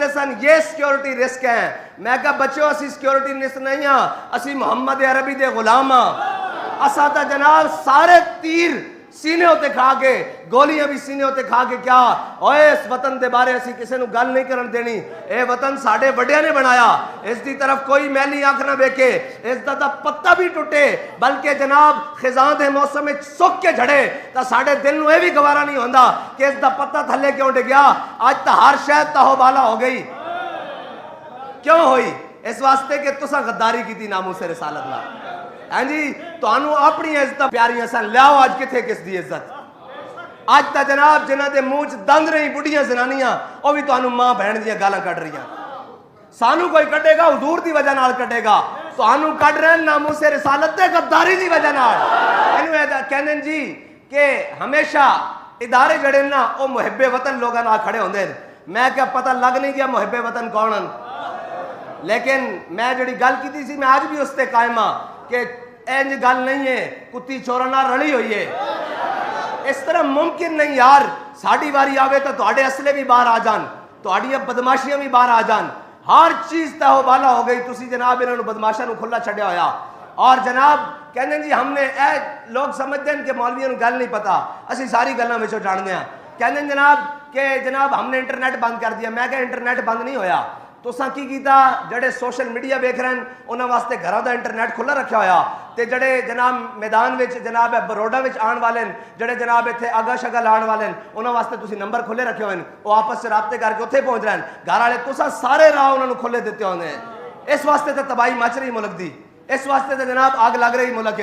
सन ये security risk है। मैं कहा बच्चों असी सिक्योरिटी रिस्क नहीं हाँ, असी मुहम्मद अरबी दे गुलाम हाँ। असा तो जनाब सारे तीर सीने होते खा के, गोलियां भी सीने होते खा के क्या ओए इस वतन के बारे असी किसी को गल नहीं करन देनी। ए वतन साडे वड्डियां ने बनाया, इसकी तरफ कोई मैली अख ना वेखे, इसका तो पत्ता भी टुटे बल्कि जनाब खिजां दे मौसम में सुक के झड़े तो साडे दिल में यह भी गवारा नहीं होता कि इसका पत्ता थले क्यों डिग्या। अज तो हर शहर तहोबाला हो गई, क्यों हुई? इस वास्ते कि तुसा गद्दारी की नामूस रिसालत नाल। हाँ जी, तुहानू अपनी इज्जत प्यारियां सन, लियाओ अज किथे किस दी इज्जत। अज तो जनाब जिन्हां दे मुंह च दंद नहीं, बुढ़ियां जनानियां वह भी तुहानू मां बहन दी गालां कढ रही। सानू कोई कढेगा हुजूर दी वजह नाल कढेगा, तुहानू कढ रहे नामूस रिसालत ते गद्दारी दी वजह नाल। इनू कहंदे जी कि हमेशा इदारे जड़े ना वो मुहिब्बे वतन लोगों नाल खड़े होंदे। मैं क्या पता लग नहीं गया मुहिब्बे वतन कौन हन, लेकिन मैं जिहड़ी गल कीती सी मैं आज भी उस ते कायम हां कि इंज गल नहीं है कुत्ती चोरां नाल रली हुई है। इस तरह मुमकिन नहीं यार, साड़ी वारी आवे तो तुहाडे असले भी बाहर आ जान, तुहाडियां बदमाशियां भी बाहर आ जान, हर चीज तहोबाला हो गई। तुसी जनाब इन्होंने बदमाशा नूं खुला छड्या होया। और जनाब कहंदे जी हमने लोग समझते हैं कि मौलवियों नूं गल नहीं पता, असी सारी गल्लां विचों जाणदे हां। कहंदे जनाब कि जनाब हमने इंटरनेट बंद कर दिया। मैं क्या इंटरनेट बंद नहीं होया, तुसा की कीता जड़े सोशल मीडिया वेख रहे हैं उन्होंने वास्ते घरों का इंटरनेट खुला रखा होया ते जड़े जनाब मैदान में जनाब बरोडा में आने वाले जड़े जनाब इतने अगा शगा लाने वाले उन्होंने वास्ते तुसी नंबर खुले रखे हुए हैं, वो आपस से राबते करके उत्थे पहुंच रहे हैं। घर वाले तुसा सारे राह उन्होंने खुले दिते होंगे। इस वास्ते तो तबाही मच रही मुल्क दी, इस वास्ते तो जनाब आग लग रही मुल्क।